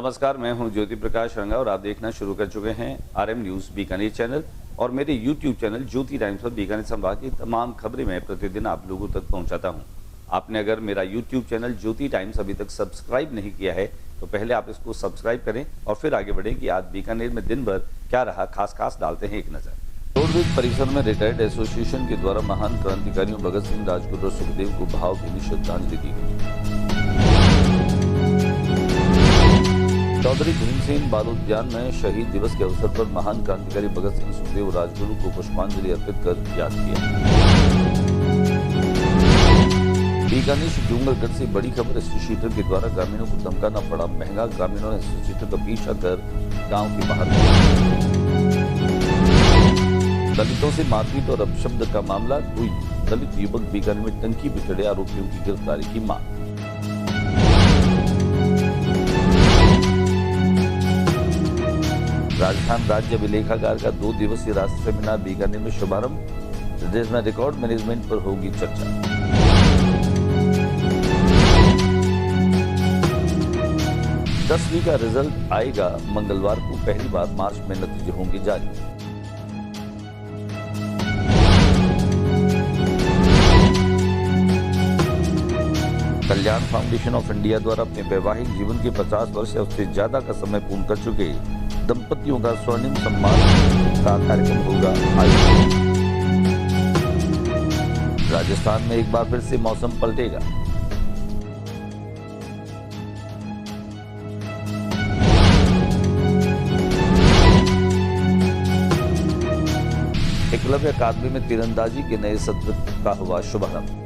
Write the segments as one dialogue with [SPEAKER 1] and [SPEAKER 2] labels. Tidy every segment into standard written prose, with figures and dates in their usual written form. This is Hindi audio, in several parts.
[SPEAKER 1] नमस्कार, मैं हूं ज्योति प्रकाश रंगा और आप देखना शुरू कर चुके हैं आरएम न्यूज बीकानेर चैनल और मेरे यूट्यूब चैनल ज्योति टाइम्स पर बीकानेर संभाग की तमाम खबरें मैं प्रतिदिन आप लोगों तक पहुंचाता हूं। आपने अगर मेरा यूट्यूब चैनल ज्योति टाइम्स अभी तक सब्सक्राइब नहीं किया है तो पहले आप इसको सब्सक्राइब करें और फिर आगे बढ़ें कि आज बीकानेर में दिन भर क्या रहा, खास डालते हैं एक नजर। रोडवेज परिसर में रिटायर्ड एसोसिएशन के द्वारा महान क्रांतिकारियों भगत सिंह, राजगुरु और सुखदेव को भावभीनी श्रद्धांजलि दी गई। चौधरी भीमसेन बाल उद्यान में शहीद दिवस के अवसर पर महान क्रांतिकारी भगत सिंह, सुखदेव और राजगुरु को पुष्पांजलि अर्पित कर याद किया। बीकानेर से डूंगरगढ़ से बड़ी खबर, एसटी शीटर के द्वारा ग्रामीणों को धमकाना पड़ा महंगा। ग्रामीणों ने एसटी शीटर का पीछा कर गांव के बाहर। दलितों से मारपीट और अपशब्द का मामला, हुई दलित युवक बीकानेर में टंकी पर चढ़े आरोपियों की गिरफ्तारी की मांग। राजस्थान राज्य अभिलेखागार का 2 दिवसीय राष्ट्रीय सेमिनार बीकानेर में शुभारंभ, जिसमें रिकॉर्ड मैनेजमेंट पर होगी चर्चा। 10वीं का रिजल्ट आएगा मंगलवार को, पहली बार मार्च में नतीजे होंगे जारी। कल्याण फाउंडेशन ऑफ इंडिया द्वारा अपने वैवाहिक जीवन के 50 वर्ष या उससे ज्यादा का समय पूर्ण कर चुके दंपतियों का स्वर्णिम सम्मान का कार्यक्रम होगा आयोजित। राजस्थान में एक बार फिर से मौसम पलटेगा। एकलव्य अकादमी में तीरंदाजी के नए सत्र का हुआ शुभारंभ।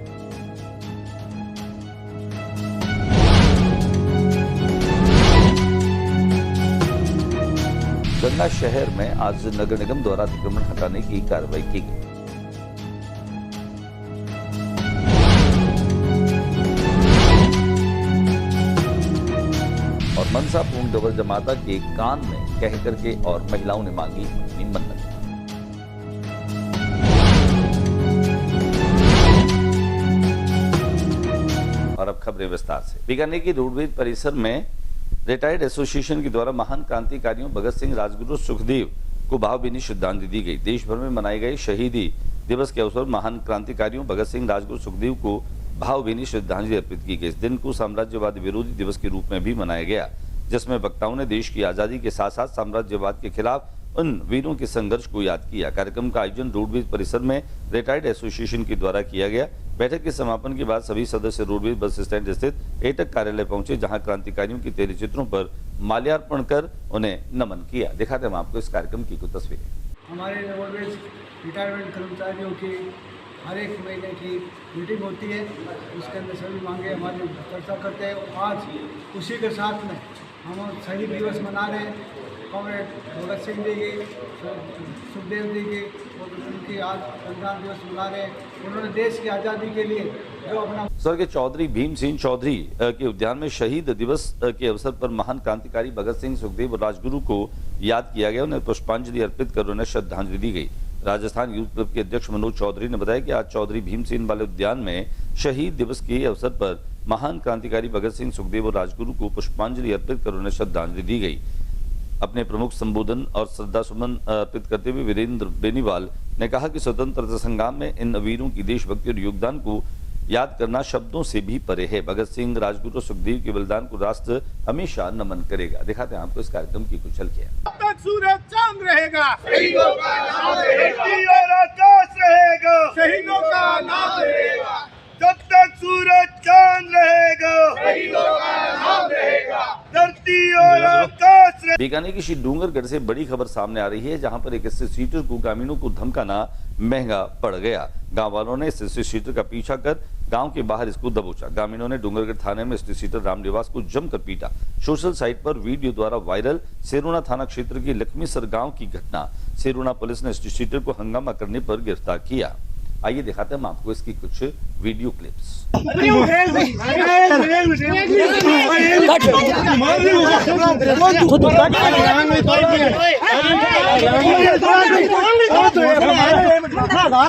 [SPEAKER 1] गंगा शहर में आज नगर निगम द्वारा अतिक्रमण हटाने की कार्रवाई की गई। और मनसा पूर्ण गवर जमाता के कान में कह करके और महिलाओं ने मांगी अपनी मन्नत। और अब खबरें विस्तार से। बीकानेर की रोडवेज परिसर में रिटायर्ड एसोसिएशन के द्वारा महान क्रांतिकारियों भगत सिंह, राजगुरु, सुखदेव को भावभीनी श्रद्धांजलि दी गई। देश भर में मनाए गए शहीदी दिवस के अवसर महान क्रांतिकारियों भगत सिंह, राजगुरु, सुखदेव को भावभीनी श्रद्धांजलि अर्पित की गई। इस दिन को साम्राज्यवाद विरोधी दिवस के रूप में भी मनाया गया, जिसमें वक्ताओं ने देश की आजादी के साथ साथ साम्राज्यवाद के खिलाफ उन वीरों के संघर्ष को याद किया। कार्यक्रम का आयोजन रोडवेज परिसर में रिटायर्ड एसोसिएशन के द्वारा किया गया। बैठक के समापन के बाद सभी सदस्य रोडवेज बस स्टैंड स्थित एटक कार्यालय पहुंचे, जहां क्रांतिकारियों के तेरे चित्रों पर माल्यार्पण कर उन्हें नमन किया। दिखाते हैं आपको इस कार्यक्रम की कुछ तस्वीरें।
[SPEAKER 2] हमारे रोडवेज रिटायरमेंट कर्मचारियों की हर एक महीने की मीटिंग होती है, उसके अंदर सभी मांगे हमारी चर्चा करते हैं। आज उसी के साथ में हम शहीद दिवस मना रहे हैं। कॉमरेड भगत सिंह जी की, सुखदेव जी की और उनकी आज संविधान दिवस मना रहे हैं। उन्होंने देश की आज़ादी के लिए जो अपना
[SPEAKER 1] स्वर्गीय चौधरी भीमसेन चौधरी के उद्यान में शहीद दिवस के अवसर पर महान क्रांतिकारी भगत सिंह, सुखदेव और राजगुरु को याद किया गया। उन्हें पुष्पांजलि अर्पित कर उन्हें श्रद्धांजलि दी गई। राजस्थान यूथ क्लब के अध्यक्ष मनोज चौधरी ने बताया कि आज चौधरी भीमसेन वाले उद्यान में शहीद दिवस के अवसर पर महान क्रांतिकारी भगत सिंह, सुखदेव और राजगुरु को पुष्पांजलि अर्पित कर उन्हें श्रद्धांजलि दी गई। अपने प्रमुख संबोधन और श्रद्धा सुमन अर्पित करते हुए वीरेंद्र बेनीवाल ने कहा कि स्वतंत्रता संग्राम में इन वीरों की देशभक्ति और योगदान को याद करना शब्दों से भी परे है। भगत सिंह, राजगुरु, सुखदेव के बलिदान को राष्ट्र हमेशा नमन करेगा। दिखाते हैं आपको इस कार्यक्रम की कुछ झलकियां।
[SPEAKER 3] जब तक सूरज चांद रहेगा, शहीदों का नाम रहेगा, और आकाश रहेगा, शहीदों का नाम रहेगा। जब तक सूरज चांद रहेगा, शहीदों का नाम रहेगा, धरती और आकाश।
[SPEAKER 1] बीकानेर की श्री डूंगरगढ़ से बड़ी खबर सामने आ रही है, जहां पर एक एसटी शीटर को ग्रामीणों को धमकाना महंगा पड़ गया। गांव वालों ने एसटी शीटर का पीछा कर गांव के बाहर इसको दबोचा। ग्रामीणों ने डूंगरगढ़ थाने में एसटी शीटर रामनिवास को जमकर पीटा। सोशल साइट पर वीडियो द्वारा वायरल सेरुणा थाना क्षेत्र की लक्ष्मीसर गांव की घटना। सेरुणा पुलिस ने एसटी शीटर को हंगामा करने पर गिरफ्तार किया। आइए दिखाते हैं हम आपको इसकी कुछ वीडियो क्लिप्स।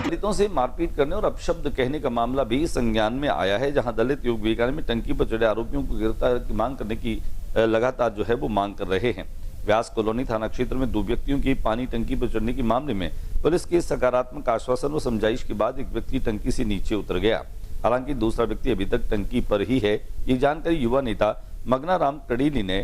[SPEAKER 1] दलितों से मारपीट करने और अपशब्द कहने का मामला भी संज्ञान में आया है, जहां दलित युवक बीकानेर में टंकी पर चढ़े आरोपियों को गिरफ्तार की मांग करने की लगातार जो है वो मांग कर रहे हैं। व्यास कॉलोनी थाना क्षेत्र में 2 व्यक्तियों की पानी टंकी पर चढ़ने के मामले में पुलिस के सकारात्मक आश्वासन व समझाइश के बाद एक व्यक्ति टंकी से नीचे उतर गया। हालांकि दूसरा व्यक्ति अभी तक टंकी पर ही है। ये जानकारी युवा नेता मगना राम कड़ीली ने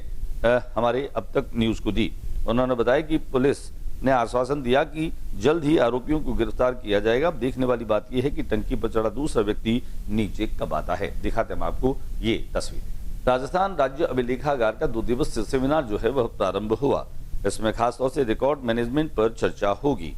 [SPEAKER 1] हमारे अब तक न्यूज को दी। उन्होंने बताया कि पुलिस ने आश्वासन दिया कि जल्द ही आरोपियों को गिरफ्तार किया जाएगा। अब देखने वाली बात यह है कि टंकी पर चढ़ा दूसरा व्यक्ति नीचे कब आता है। दिखाते हैं आपको ये तस्वीर। राजस्थान राज्य अभिलेखागार का 2 दिवसीय सेमिनार जो है वह प्रारंभ हुआ। इसमें खासतौर से रिकॉर्ड मैनेजमेंट पर चर्चा होगी।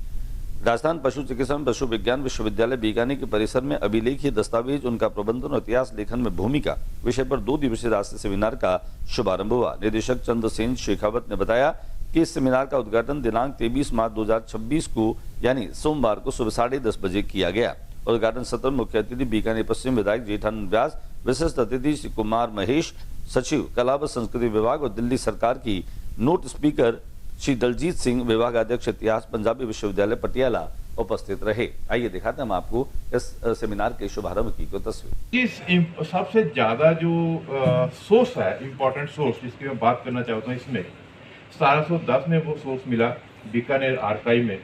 [SPEAKER 1] राजस्थान पशु चिकित्सा पशु विज्ञान विश्वविद्यालय बीकानेर के परिसर में अभिलेखीय दस्तावेज, उनका प्रबंधन और इतिहास लेखन में भूमिका विषय पर 2 दिवसीय राष्ट्रीय सेमिनार का शुभारंभ हुआ। निदेशक चंद्रसेन शेखावत ने बताया कि इस सेमिनार का उद्घाटन दिनांक 23 मार्च 2026 को यानी सोमवार को सुबह 10:30 बजे किया गया। उद्घाटन सत्र मुख्य अतिथि बीकानेर पश्चिम विधायक जेठानंद व्यास, विशिष्ट अतिथि श्री कुमार महेश, सचिव कला व संस्कृति विभाग और दिल्ली सरकार की नोट स्पीकर श्री दलजीत सिंह, विभागाध्यक्ष इतिहास पंजाबी विश्वविद्यालय पटियाला उपस्थित रहे। आइए दिखाते हैं हम आपको इस सेमिनार के शुभारंभ की तस्वीर।
[SPEAKER 4] इस सबसे ज्यादा जो सोर्स है, इम्पोर्टेंट सोर्स जिसकी मैं बात करना चाहता हूँ, इसमें 1710 में वो सोर्स मिला बीकानेर आर्काइव में।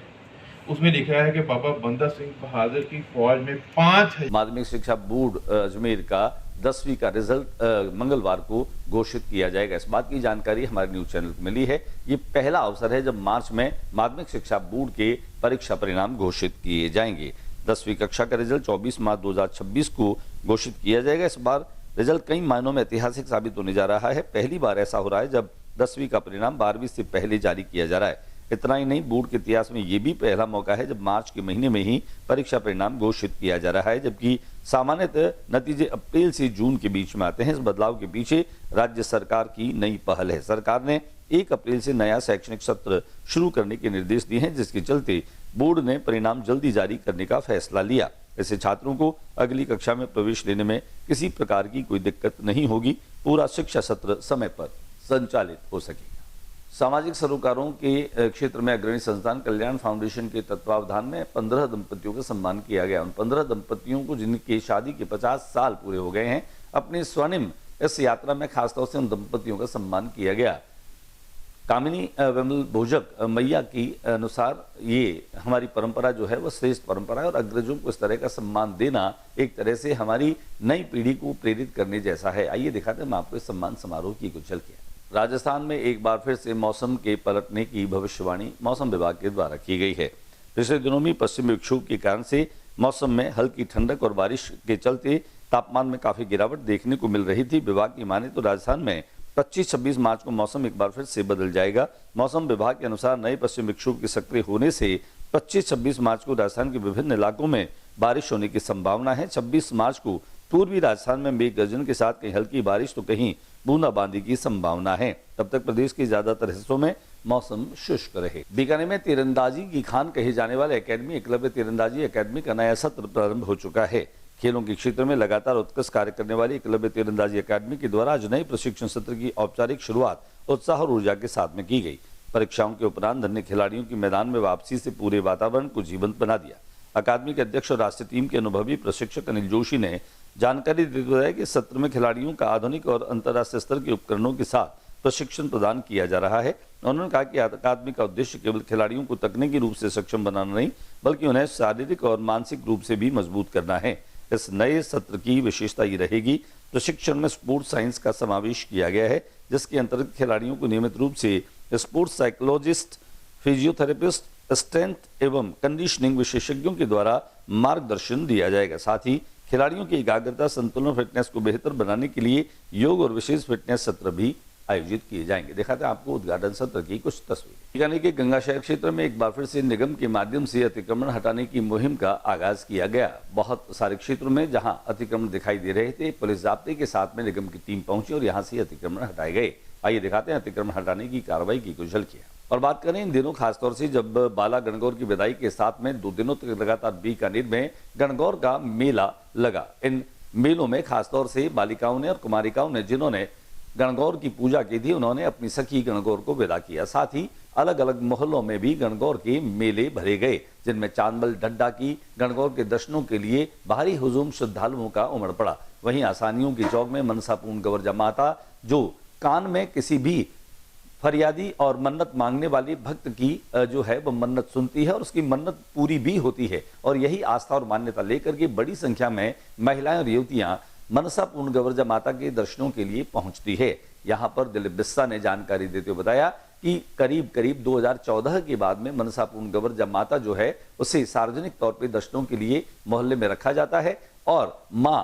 [SPEAKER 4] उसमें लिखा है कि बाबा बंदा सिंह बहादुर की फौज में 5
[SPEAKER 1] माध्यमिक शिक्षा बोर्ड अजमेर का 10वीं का रिजल्ट मंगलवार को घोषित किया जाएगा। इस बात की जानकारी हमारे न्यूज चैनल को मिली है। ये पहला अवसर है जब मार्च में माध्यमिक शिक्षा बोर्ड के परीक्षा परिणाम घोषित किए जाएंगे। 10वीं कक्षा का रिजल्ट 24 मार्च 2026 को घोषित किया जाएगा। इस बार रिजल्ट कई मायनों में ऐतिहासिक साबित होने जा रहा है। पहली बार ऐसा हो रहा है जब 10वीं का परिणाम 12वीं से पहले जारी किया जा रहा है। इतना ही नहीं, बोर्ड के इतिहास में यह भी पहला मौका है जब मार्च के महीने में ही परीक्षा परिणाम घोषित किया जा रहा है, जबकि सामान्यतः नतीजे अप्रैल से जून के बीच में आते हैं। इस बदलाव के पीछे राज्य सरकार की नई पहल है। सरकार ने 1 अप्रैल से नया शैक्षणिक सत्र शुरू करने के निर्देश दिए हैं, जिसके चलते बोर्ड ने परिणाम जल्दी जारी करने का फैसला लिया। इससे छात्रों को अगली कक्षा में प्रवेश लेने में किसी प्रकार की कोई दिक्कत नहीं होगी। पूरा शिक्षा सत्र समय पर संचालित हो सकेगा। सामाजिक सरोकारों के क्षेत्र में अग्रणी संस्थान कल्याण फाउंडेशन के तत्वावधान में 15 दंपतियों का सम्मान किया गया। उन 15 दंपतियों को जिनकी शादी के 50 साल पूरे हो गए हैं, अपनी स्वर्णिम इस यात्रा में खासतौर से उन दंपतियों का सम्मान किया गया। कामिनी विमल भोजक मैया की अनुसार ये हमारी परंपरा जो है वह श्रेष्ठ परंपरा है और अग्रजों को इस तरह का सम्मान देना एक तरह से हमारी नई पीढ़ी को प्रेरित करने जैसा है। आइए दिखाते हैं हम आपको इस सम्मान समारोह की कुछ झलकियां। राजस्थान में एक बार फिर से मौसम के पलटने की भविष्यवाणी मौसम विभाग के द्वारा की गई है। पिछले दिनों में पश्चिमी विक्षोभ के कारण से मौसम में हल्की ठंडक और बारिश के चलते तापमान में काफी गिरावट देखने को मिल रही थी। विभाग की माने तो राजस्थान में 25-26 मार्च को मौसम एक बार फिर से बदल जाएगा। मौसम विभाग के अनुसार नए पश्चिमी विक्षोभ के सक्रिय होने से 25-26 मार्च को राजस्थान के विभिन्न इलाकों में बारिश होने की संभावना है। 26 मार्च को पूर्वी राजस्थान में मेघ गर्जन के साथ कहीं हल्की बारिश तो कहीं बूंदाबांदी की संभावना है। तब तक प्रदेश के ज्यादातर हिस्सों में मौसम शुष्क रहे। बीकानेर में तीरंदाजी की खान कहे जाने वाले एकेडमी एकलव्य तीरंदाजी एकेडमी का नया सत्र प्रारंभ हो चुका है। खेलों के क्षेत्र में लगातार उत्कृष्ट कार्य करने वाली एकलव्य तीरंदाजी एकेडमी के द्वारा आज नए प्रशिक्षण सत्र की औपचारिक शुरुआत उत्साह और ऊर्जा के साथ में की गई। परीक्षाओं के उपरांत धन्य खिलाड़ियों की मैदान में वापसी से पूरे वातावरण को जीवंत बना दिया। अकादमी के अध्यक्ष और राष्ट्रीय टीम के अनुभवी प्रशिक्षक अनिल जोशी ने जानकारी देते हुए बताया कि सत्र में खिलाड़ियों का आधुनिक और अंतर्राष्ट्रीय स्तर के उपकरणों के साथ प्रशिक्षण प्रदान किया जा रहा है। उन्होंने कहा कि अकादमी का उद्देश्य केवल खिलाड़ियों को तकनीकी रूप से सक्षम बनाना नहीं, बल्कि उन्हें शारीरिक और मानसिक रूप से भी मजबूत करना है। इस नए सत्र की विशेषता ये रहेगी, प्रशिक्षण में स्पोर्ट्स साइंस का समावेश किया गया है, जिसके अंतर्गत खिलाड़ियों को नियमित रूप से स्पोर्ट्स साइकोलॉजिस्ट, फिजियोथेरेपिस्ट, स्ट्रेंथ एवं कंडीशनिंग विशेषज्ञों के द्वारा मार्गदर्शन दिया जाएगा। साथ ही खिलाड़ियों की एकाग्रता, संतुलन, फिटनेस को बेहतर बनाने के लिए योग और विशेष फिटनेस सत्र भी आयोजित किए जाएंगे। दिखाते हैं आपको उद्घाटन सत्र की कुछ तस्वीरें। बीकानेर के गंगा शहर क्षेत्र में एक बार फिर से निगम के माध्यम से अतिक्रमण हटाने की मुहिम का आगाज किया गया। बहुत सारे क्षेत्रों में जहां अतिक्रमण दिखाई दे रहे थे, पुलिस जाब्ते के साथ में निगम की टीम पहुंची और यहां से अतिक्रमण हटाए गए। आइए दिखाते हैं अतिक्रमण हटाने की कार्रवाई की कुछ झलकियां। और बात करें इन दिनों खासतौर से जब बाला गणगौर की विदाई के साथ में 2 दिनों तक लगातार बीकानेर में गणगौर का मेला लगा। इन मेलों में खासतौर से बालिकाओं ने और कुमारिकाओं ने जिन्होंने गणगौर की पूजा की थी, उन्होंने अपनी सखी गणगौर को विदा किया। साथ ही अलग अलग मोहल्लों में भी गणगौर के मेले भरे गए, जिनमें चांदबल डड्डा की गणगौर के दर्शनों के लिए भारी हुजूम श्रद्धालुओं का उमड़ पड़ा। वहीं आसानियों की चौक में मनसापूर्ण गौरजा माता जो कान में किसी भी फरियादी और मन्नत मांगने वाली भक्त की जो है वो मन्नत सुनती है और उसकी मन्नत पूरी भी होती है। और यही आस्था और मान्यता लेकर के बड़ी संख्या में महिलाएं और युवतियां मनसा पूर्ण गवर्जा माता के दर्शनों के लिए पहुंचती है। यहां पर दिलीप बिस्सा ने जानकारी देते हुए बताया कि करीब 2014 के बाद में मनसा पूर्ण गवर्जा माता जो है उसे सार्वजनिक तौर पर दर्शनों के लिए मोहल्ले में रखा जाता है और मां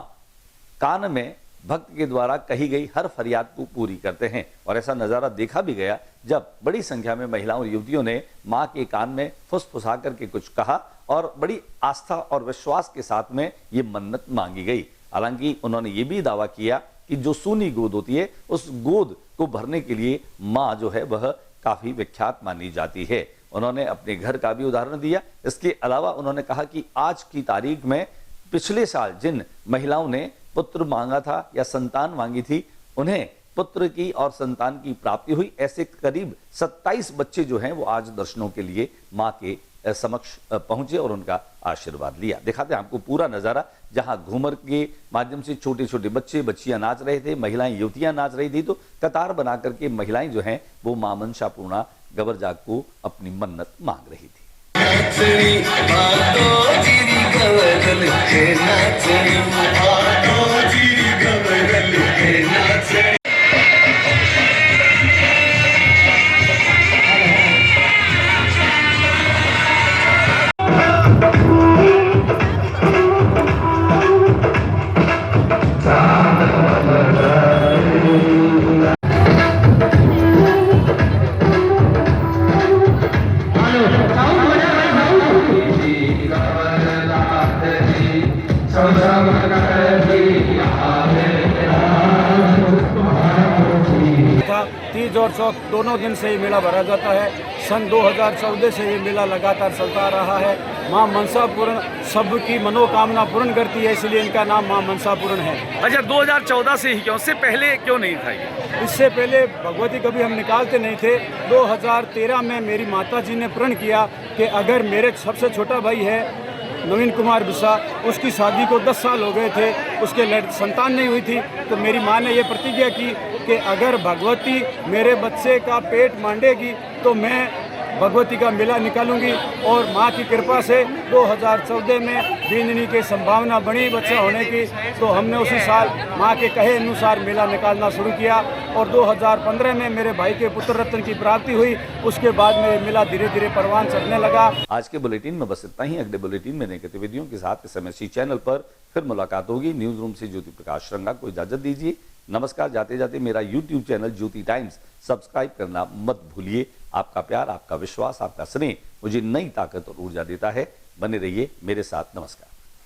[SPEAKER 1] कान में भक्त के द्वारा कही गई हर फरियाद को पूरी करते हैं। और ऐसा नजारा देखा भी गया जब बड़ी संख्या में महिलाओं और युवतियों ने मां के कान में फुसफुसा करके कुछ कहा और बड़ी आस्था और विश्वास के साथ में ये मन्नत मांगी गई। हालांकि उन्होंने ये भी दावा किया कि जो सूनी गोद होती है उस गोद को भरने के लिए मां जो है वह काफी विख्यात मानी जाती है। उन्होंने अपने घर का भी उदाहरण दिया। इसके अलावा उन्होंने कहा कि आज की तारीख में पिछले साल जिन महिलाओं ने पुत्र मांगा था या संतान मांगी थी उन्हें पुत्र की और संतान की प्राप्ति हुई। ऐसे करीब 27 बच्चे जो हैं वो आज दर्शनों के लिए मां के समक्ष पहुंचे और उनका आशीर्वाद लिया। दिखाते हैं आपको पूरा नजारा, जहां घूमर के माध्यम से छोटे छोटे बच्चे बच्चियां नाच रहे थे, महिलाएं युवतियां नाच रही थी। तो कतार बना करके महिलाएं जो हैं वो मां मनसा पूर्णा गवर्जा को अपनी मन्नत मांग रही थी।
[SPEAKER 5] तीज और चौथ दोनों दिन से ये मेला भरा जाता है। सन 2014 से ये मेला लगातार चलता रहा है। मां मनसा पूर्ण सबकी मनोकामना पूर्ण करती है, इसलिए इनका नाम मां मनसा पूर्ण है।
[SPEAKER 6] अच्छा, 2014 से ही क्यों? उससे पहले क्यों नहीं था ये?
[SPEAKER 5] इससे पहले भगवती कभी हम निकालते नहीं थे। 2013 में मेरी माता जी ने प्रण किया कि अगर मेरे सबसे छोटा भाई है नवीन कुमार बिस्सा, उसकी शादी को 10 साल हो गए थे, उसके संतान नहीं हुई थी, तो मेरी माँ ने ये प्रतिज्ञा की कि अगर भगवती मेरे बच्चे का पेट मांडेगी तो मैं भगवती का मेला निकालूंगी। और माँ की कृपा से 2014 में बींदनी की संभावना बनी बच्चा होने की, तो हमने उसी साल माँ के कहे अनुसार मेला निकालना शुरू किया। और 2015 में मेरे भाई के पुत्र रत्न की प्राप्ति हुई। उसके बाद में मेला धीरे धीरे परवान चढ़ने लगा।
[SPEAKER 1] आज के बुलेटिन में बस इतना ही। अगले बुलेटिन में नई गतिविधियों के साथ SMSC चैनल पर फिर मुलाकात होगी। न्यूज रूम से ज्योति प्रकाश श्रृंगा को इजाजत दीजिए। नमस्कार। जाते जाते मेरा YouTube चैनल ज्योति टाइम्स सब्सक्राइब करना मत भूलिए। आपका प्यार, आपका विश्वास, आपका स्नेह मुझे नई ताकत और ऊर्जा देता है। बने रहिए मेरे साथ। नमस्कार।